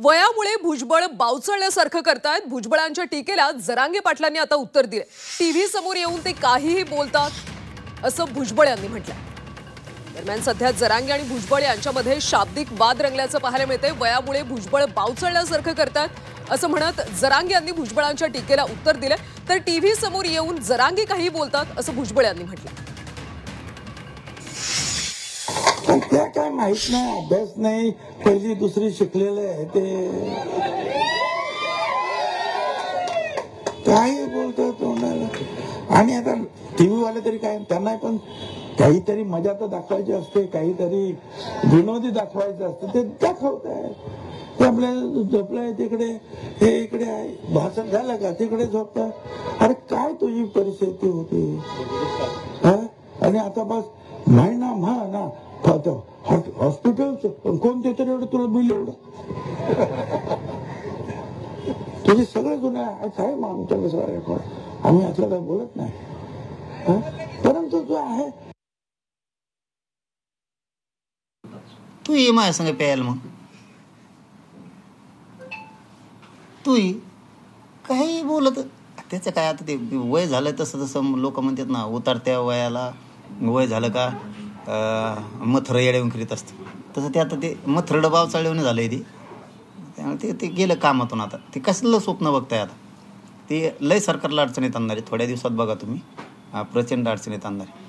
वयामुळे भुजबळ बावचळल्यासारखं करतायत. भुजबळांच्या टीकेला जरांगे पाटलांनी आता उत्तर दिले. टीव्ही समोर येऊन ते काहीही बोलतात असं भुजबळ यांनी म्हटलं. दरम्यान सध्या जरांगे आणि भुजबळ यांच्यामध्ये शाब्दिक वाद रंगल्याचं पाहायला मिळतंय. वयामुळे भुजबळ बावचळल्यासारखं करतात असं म्हणत जरांगे यांनी भुजबळांच्या टीकेला उत्तर दिले. तर टीव्ही समोर येऊन जरांगे काही बोलतात असं भुजबळ यांनी म्हटलं. त्या काय माहित नाही, अभ्यास नाही, पहिली दुसरी शिकलेले आहे ते काय बोलतात तोंडाला. आणि आता टीव्ही वाले तरी काय, त्यांना पण काहीतरी मजा तर दाखवायची असते, काहीतरी विनोदी दाखवायचं असतं, ते दाखवत आहे. ते आपल्याला झोपलंय तिकडे, हे इकडे आहे, भाषण झालं का तिकडे झोपतं. अरे काय तुझी परिस्थिती होती. आणि आता बस महिना ना हॉस्पिटल कोणते तरी एवढं तुला बिल एवढं तुझे सगळे गुन्हे आहे मग आमच्याकडे सगळं रेकॉर्ड. आम्ही असं काय बोलत नाही, परंतु जो आहे तू ये माझ्या संग प्यायला. मग तू काही बोलत त्याचं काय. आता ते वय झालं तसं तसं लोक म्हणतात ना, उतरत्या वयाला वय झालं का मथर येऊन करीत असतं, तसं ते आता ते मथर डबाव चालवणे झालंय ते. त्यामुळे ते गेलं कामातून. आता ते कसलं स्वप्न बघताय. आता ते लय सरकारला अडचणीत आणणार आहे. थोड्या दिवसात बघा तुम्ही, प्रचंड अडचणीत आणणार आहे.